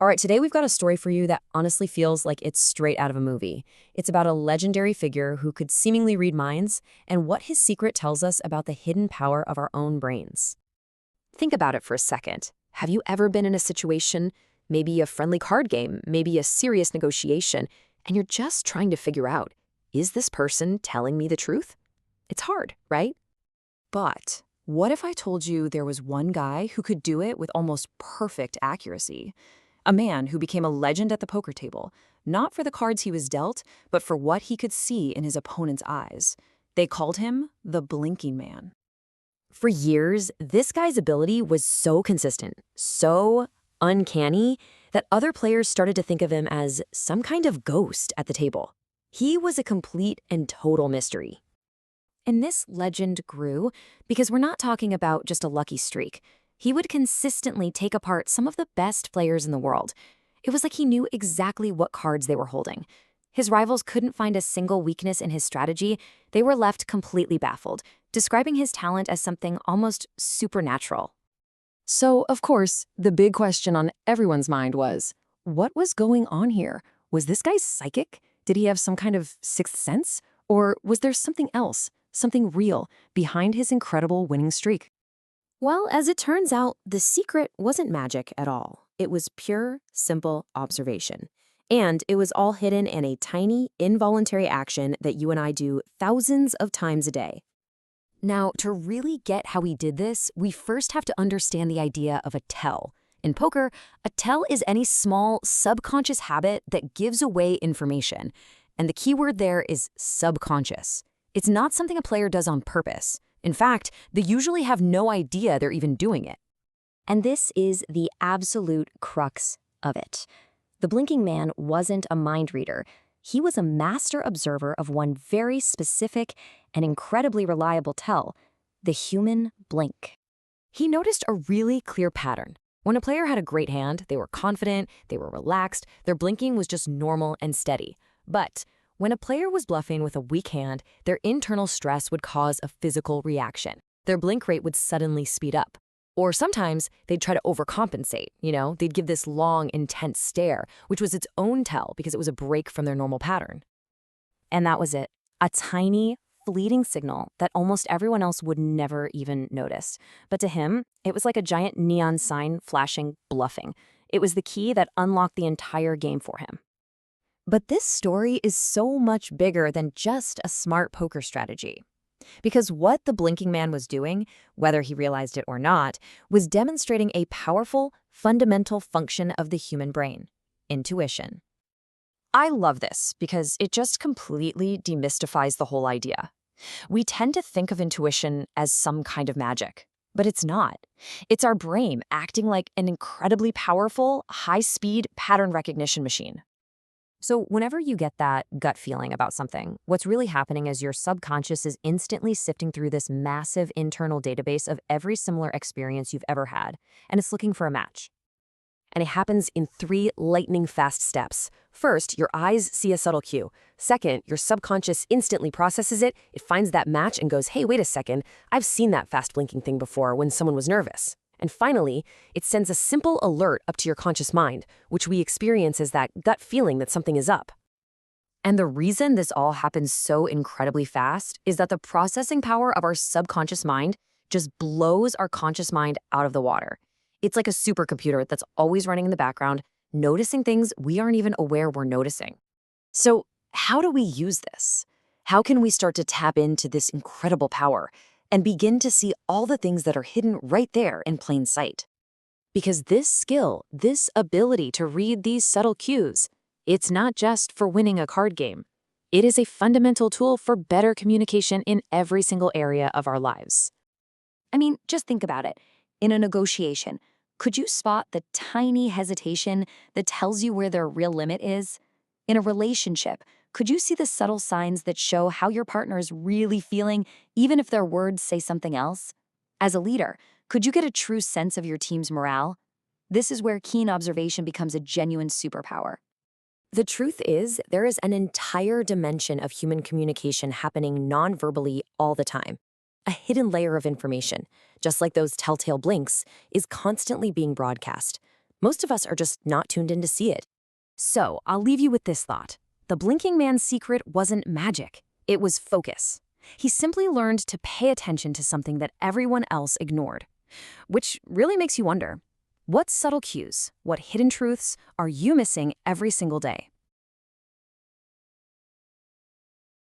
All right, today we've got a story for you that honestly feels like it's straight out of a movie. It's about a legendary figure who could seemingly read minds and what his secret tells us about the hidden power of our own brains. Think about it for a second. Have you ever been in a situation, maybe a friendly card game, maybe a serious negotiation, and you're just trying to figure out, is this person telling me the truth? It's hard, right? But what if I told you there was one guy who could do it with almost perfect accuracy? A man who became a legend at the poker table, not for the cards he was dealt, but for what he could see in his opponent's eyes. They called him the Blinking Man. For years, this guy's ability was so consistent, so uncanny, that other players started to think of him as some kind of ghost at the table. He was a complete and total mystery. And this legend grew because we're not talking about just a lucky streak. He would consistently take apart some of the best players in the world. It was like he knew exactly what cards they were holding. His rivals couldn't find a single weakness in his strategy. They were left completely baffled, describing his talent as something almost supernatural. So, of course, the big question on everyone's mind was, what was going on here? Was this guy psychic? Did he have some kind of sixth sense? Or was there something else, something real, behind his incredible winning streak? Well, as it turns out, the secret wasn't magic at all. It was pure, simple observation. And it was all hidden in a tiny, involuntary action that you and I do thousands of times a day. Now, to really get how he did this, we first have to understand the idea of a tell. In poker, a tell is any small, subconscious habit that gives away information. And the key word there is subconscious. It's not something a player does on purpose. In fact, they usually have no idea they're even doing it. And this is the absolute crux of it. The Blinking Man wasn't a mind reader. He was a master observer of one very specific and incredibly reliable tell, the human blink. He noticed a really clear pattern. When a player had a great hand, they were confident, they were relaxed, their blinking was just normal and steady. But when a player was bluffing with a weak hand, their internal stress would cause a physical reaction. Their blink rate would suddenly speed up. Or sometimes they'd try to overcompensate, they'd give this long, intense stare, which was its own tell because it was a break from their normal pattern. And that was it, a tiny, fleeting signal that almost everyone else would never even notice. But to him, it was like a giant neon sign flashing bluffing. It was the key that unlocked the entire game for him. But this story is so much bigger than just a smart poker strategy. Because what the Blinking Man was doing, whether he realized it or not, was demonstrating a powerful, fundamental function of the human brain: intuition. I love this because it just completely demystifies the whole idea. We tend to think of intuition as some kind of magic, but it's not. It's our brain acting like an incredibly powerful, high-speed pattern recognition machine. So whenever you get that gut feeling about something, what's really happening is your subconscious is instantly sifting through this massive internal database of every similar experience you've ever had, and it's looking for a match. And it happens in 3 lightning-fast steps. First, your eyes see a subtle cue. Second, your subconscious instantly processes it, it finds that match and goes, hey, wait a second, I've seen that fast blinking thing before when someone was nervous. And finally, it sends a simple alert up to your conscious mind, which we experience as that gut feeling that something is up. And the reason this all happens so incredibly fast is that the processing power of our subconscious mind just blows our conscious mind out of the water. It's like a supercomputer that's always running in the background, noticing things we aren't even aware we're noticing. So how do we use this? How can we start to tap into this incredible power and begin to see all the things that are hidden right there in plain sight? Because this skill, this ability to read these subtle cues, it's not just for winning a card game. It is a fundamental tool for better communication in every single area of our lives. I mean, just think about it. In a negotiation, could you spot the tiny hesitation that tells you where their real limit is? In a relationship, could you see the subtle signs that show how your partner is really feeling, even if their words say something else? As a leader, could you get a true sense of your team's morale? This is where keen observation becomes a genuine superpower. The truth is, there is an entire dimension of human communication happening non-verbally all the time. A hidden layer of information, just like those telltale blinks, is constantly being broadcast. Most of us are just not tuned in to see it. So, I'll leave you with this thought. The blinking man's secret wasn't magic. It was focus. He simply learned to pay attention to something that everyone else ignored. Which really makes you wonder, what subtle cues, what hidden truths are you missing every single day?